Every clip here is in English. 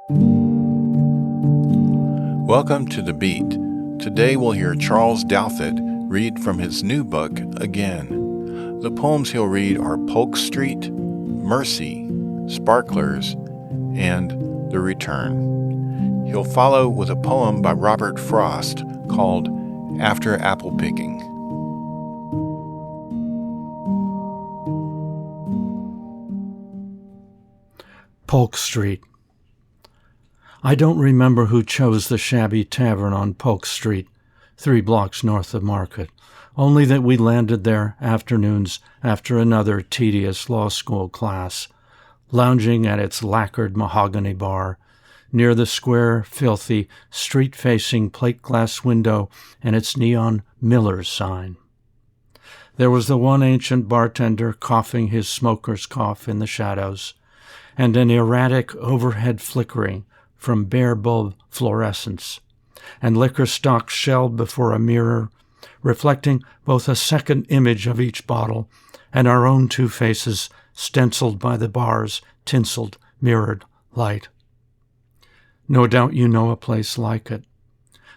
Welcome to The Beat. Today we'll hear Charles Douthat read from his new book, Again. The poems he'll read are Polk Street, Mercy, Sparklers, and The Return. He'll follow with a poem by Robert Frost called After Apple Picking. Polk Street. I don't remember who chose the shabby tavern on Polk Street, 3 blocks north of Market, only that we landed there afternoons after another tedious law school class, lounging at its lacquered mahogany bar, near the square, filthy, street-facing plate-glass window and its neon Miller's sign. There was the one ancient bartender coughing his smoker's cough in the shadows, and an erratic overhead flickering from bare bulb fluorescence, and liquor stocks shelved before a mirror, reflecting both a second image of each bottle and our own 2 faces stenciled by the bar's tinseled, mirrored light. No doubt you know a place like it.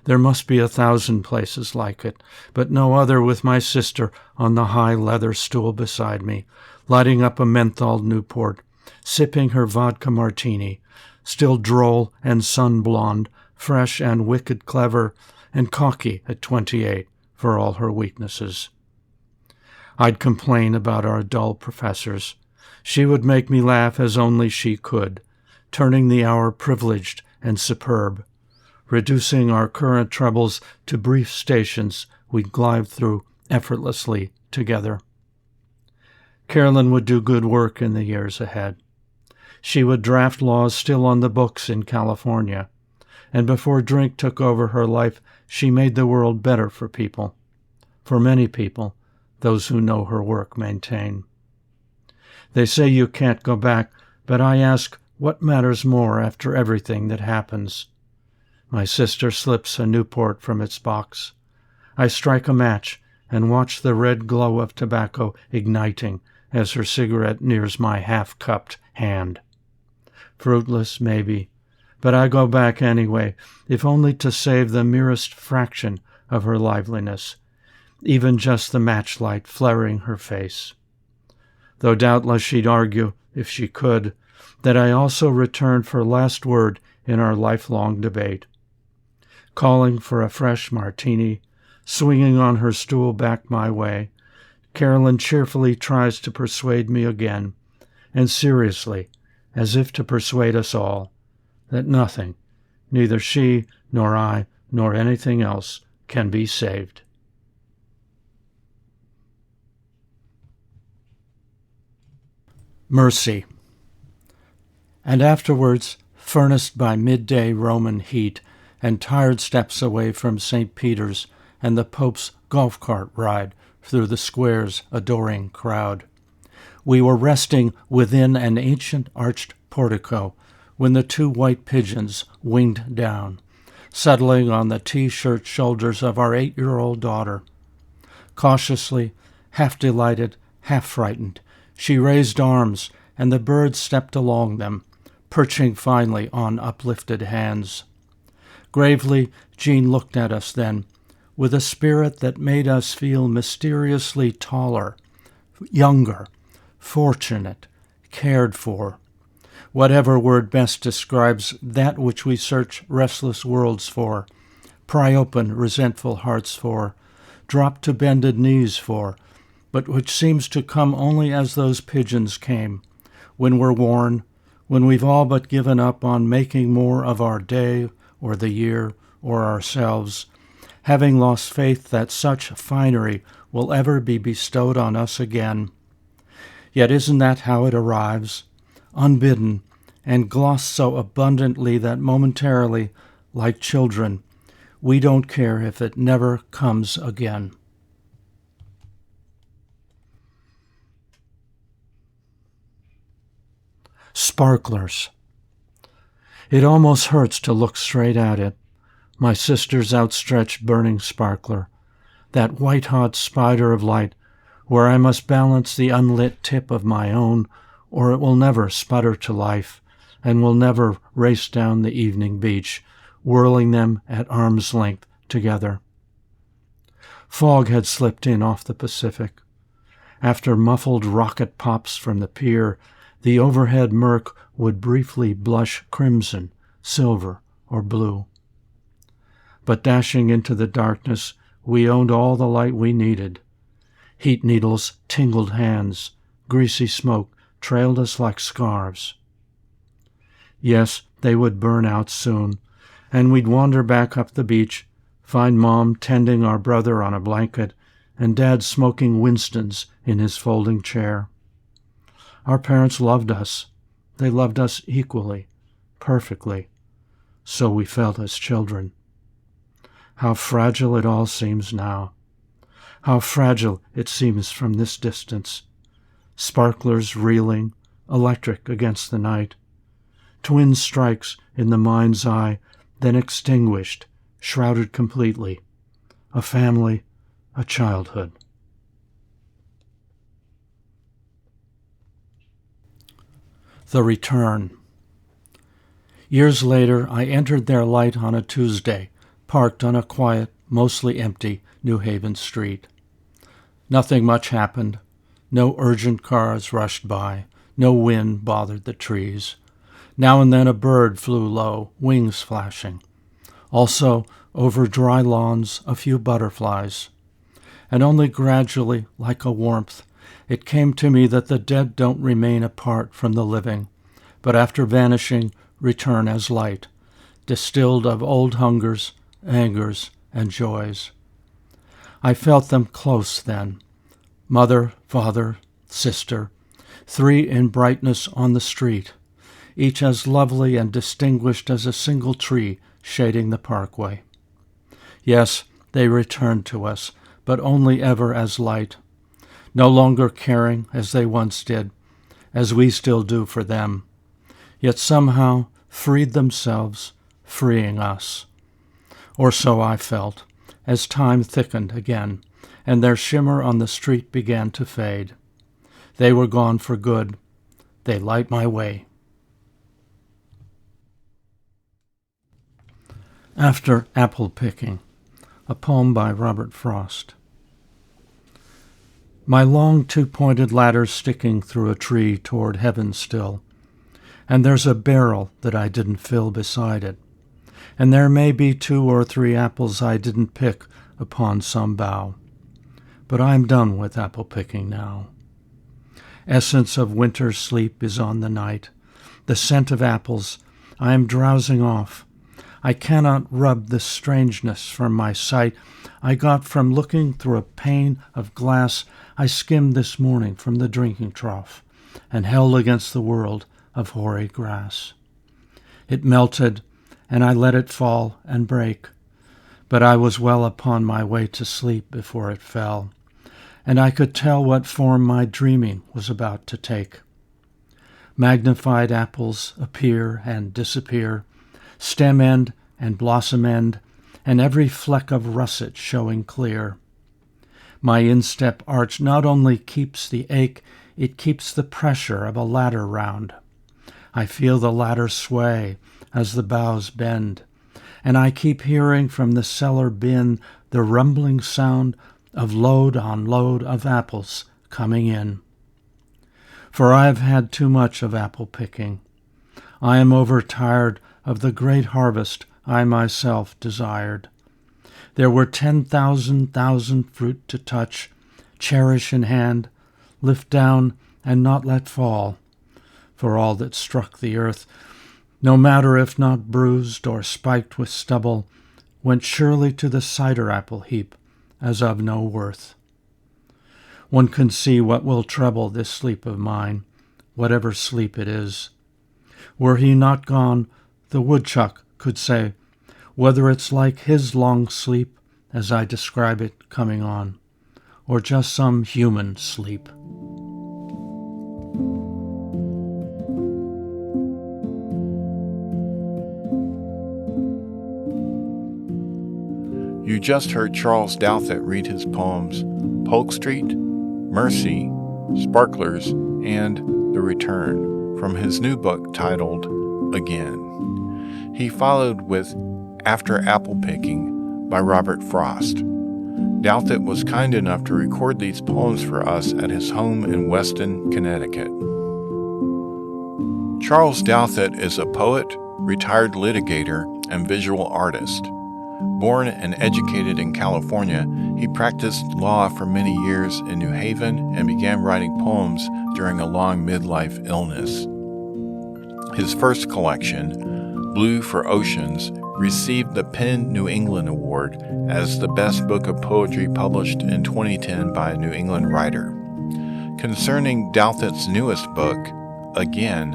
There must be 1,000 places like it, but no other with my sister on the high leather stool beside me, lighting up a menthol Newport, sipping her vodka martini, still droll and sun-blonde, fresh and wicked clever, and cocky at 28 for all her weaknesses. I'd complain about our dull professors. She would make me laugh as only she could, turning the hour privileged and superb, reducing our current troubles to brief stations we'd glide through effortlessly together. Carolyn would do good work in the years ahead. She would draft laws still on the books in California, and before drink took over her life, she made the world better for people. For many people, those who know her work maintain. They say you can't go back, but I ask, what matters more after everything that happens? My sister slips a Newport from its box. I strike a match and watch the red glow of tobacco igniting as her cigarette nears my half-cupped hand. Fruitless, maybe, but I go back anyway, if only to save the merest fraction of her liveliness, even just the matchlight flaring her face. Though doubtless she'd argue, if she could, that I also return for last word in our lifelong debate. Calling for a fresh martini, swinging on her stool back my way, Carolyn cheerfully tries to persuade me again, and seriously, as if to persuade us all, that nothing, neither she nor I nor anything else, can be saved. Mercy. And afterwards, furnace by midday Roman heat, and tired steps away from St. Peter's and the Pope's golf cart ride through the square's adoring crowd. We were resting within an ancient arched portico when the 2 white pigeons winged down, settling on the T-shirt shoulders of our 8-year-old daughter. Cautiously, half delighted, half frightened, she raised arms, and the birds stepped along them, perching finally on uplifted hands. Gravely, Jean looked at us then, with a spirit that made us feel mysteriously taller, younger, fortunate, cared for. Whatever word best describes that which we search restless worlds for, pry open resentful hearts for, drop to bended knees for, but which seems to come only as those pigeons came, when we're worn, when we've all but given up on making more of our day or the year or ourselves, having lost faith that such finery will ever be bestowed on us again. Yet isn't that how it arrives, unbidden, and glossed so abundantly that momentarily, like children, we don't care if it never comes again. Sparklers. It almost hurts to look straight at it, my sister's outstretched burning sparkler, that white-hot spider of light where I must balance the unlit tip of my own, or it will never sputter to life, and will never race down the evening beach, whirling them at arm's length together. Fog had slipped in off the Pacific. After muffled rocket pops from the pier, the overhead murk would briefly blush crimson, silver, or blue. But dashing into the darkness, we owned all the light we needed. Heat needles tingled hands. Greasy smoke trailed us like scarves. Yes, they would burn out soon, and we'd wander back up the beach, find Mom tending our brother on a blanket, and Dad smoking Winston's in his folding chair. Our parents loved us. They loved us equally, perfectly. So we felt as children. How fragile it all seems now. How fragile it seems from this distance. Sparklers reeling, electric against the night. Twin strikes in the mind's eye, then extinguished, shrouded completely. A family, a childhood. The Return. Years later, I entered their light on a Tuesday, parked on a quiet, mostly empty New Haven street. Nothing much happened. No urgent cars rushed by. No wind bothered the trees. Now and then a bird flew low, wings flashing. Also, over dry lawns, a few butterflies. And only gradually, like a warmth, it came to me that the dead don't remain apart from the living, but after vanishing, return as light, distilled of old hungers, angers, and joys. I felt them close then. Mother, father, sister, three in brightness on the street, each as lovely and distinguished as a single tree shading the parkway. Yes, they returned to us, but only ever as light, no longer caring as they once did, as we still do for them, yet somehow freed themselves, freeing us. Or so I felt, as time thickened again, and their shimmer on the street began to fade. They were gone for good. They light my way. After Apple Picking, a poem by Robert Frost. My long two-pointed ladder's sticking through a tree toward heaven still, and there's a barrel that I didn't fill beside it, and there may be 2 or 3 apples I didn't pick upon some bough. But I'm done with apple picking now. Essence of winter sleep is on the night. The scent of apples, I am drowsing off. I cannot rub the strangeness from my sight I got from looking through a pane of glass I skimmed this morning from the drinking trough and held against the world of hoary grass. It melted, and I let it fall and break, but I was well upon my way to sleep before it fell, and I could tell what form my dreaming was about to take. Magnified apples appear and disappear, stem end and blossom end, and every fleck of russet showing clear. My instep arch not only keeps the ache, it keeps the pressure of a ladder round. I feel the ladder sway as the boughs bend, and I keep hearing from the cellar bin the rumbling sound of load on load of apples coming in. For I have had too much of apple picking. I am overtired of the great harvest I myself desired. There were 10,000 fruit to touch, cherish in hand, lift down and not let fall, for all that struck the earth, no matter if not bruised or spiked with stubble, went surely to the cider apple heap as of no worth. One can see what will trouble this sleep of mine, whatever sleep it is. Were he not gone, the woodchuck could say whether it's like his long sleep, as I describe it coming on, or just some human sleep. You just heard Charles Douthat read his poems Polk Street, Mercy, Sparklers, and The Return from his new book titled Again. He followed with After Apple Picking by Robert Frost. Douthat was kind enough to record these poems for us at his home in Weston, Connecticut. Charles Douthat is a poet, retired litigator, and visual artist. Born and educated in California, he practiced law for many years in New Haven and began writing poems during a long midlife illness. His first collection, Blue for Oceans, received the PEN New England Award as the best book of poetry published in 2010 by a New England writer. Concerning Douthat's newest book, Again,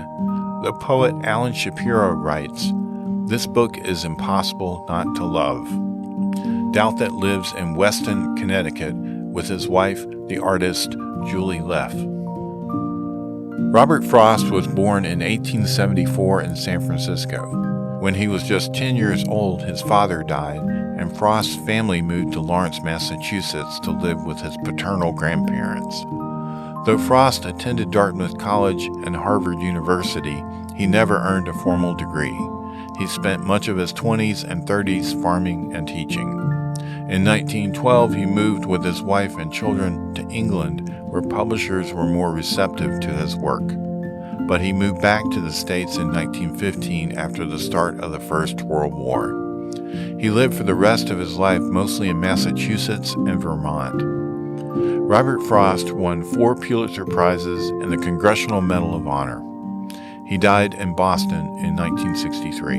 the poet Alan Shapiro writes, "This book is impossible not to love." Douthat lives in Weston, Connecticut, with his wife, the artist Julie Leff. Robert Frost was born in 1874 in San Francisco. When he was just 10 years old, his father died, and Frost's family moved to Lawrence, Massachusetts to live with his paternal grandparents. Though Frost attended Dartmouth College and Harvard University, he never earned a formal degree. He spent much of his 20s and 30s farming and teaching. In 1912, he moved with his wife and children to England, where publishers were more receptive to his work. But he moved back to the States in 1915 after the start of the First World War. He lived for the rest of his life mostly in Massachusetts and Vermont. Robert Frost won 4 Pulitzer Prizes and the Congressional Medal of Honor. He died in Boston in 1963.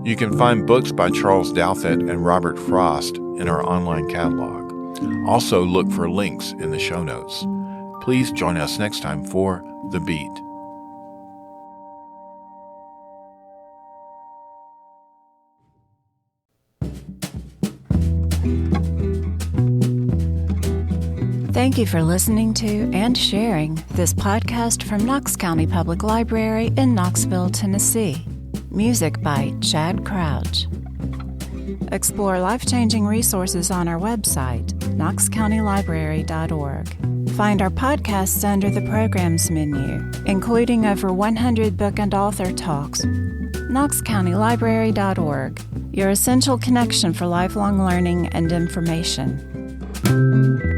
You can find books by Charles Douthat and Robert Frost in our online catalog. Also look for links in the show notes. Please join us next time for The Beat. Thank you for listening to and sharing this podcast from Knox County Public Library in Knoxville, Tennessee. Music by Chad Crouch. Explore life-changing resources on our website, knoxcountylibrary.org. Find our podcasts under the Programs menu, including over 100 book and author talks. knoxcountylibrary.org, your essential connection for lifelong learning and information.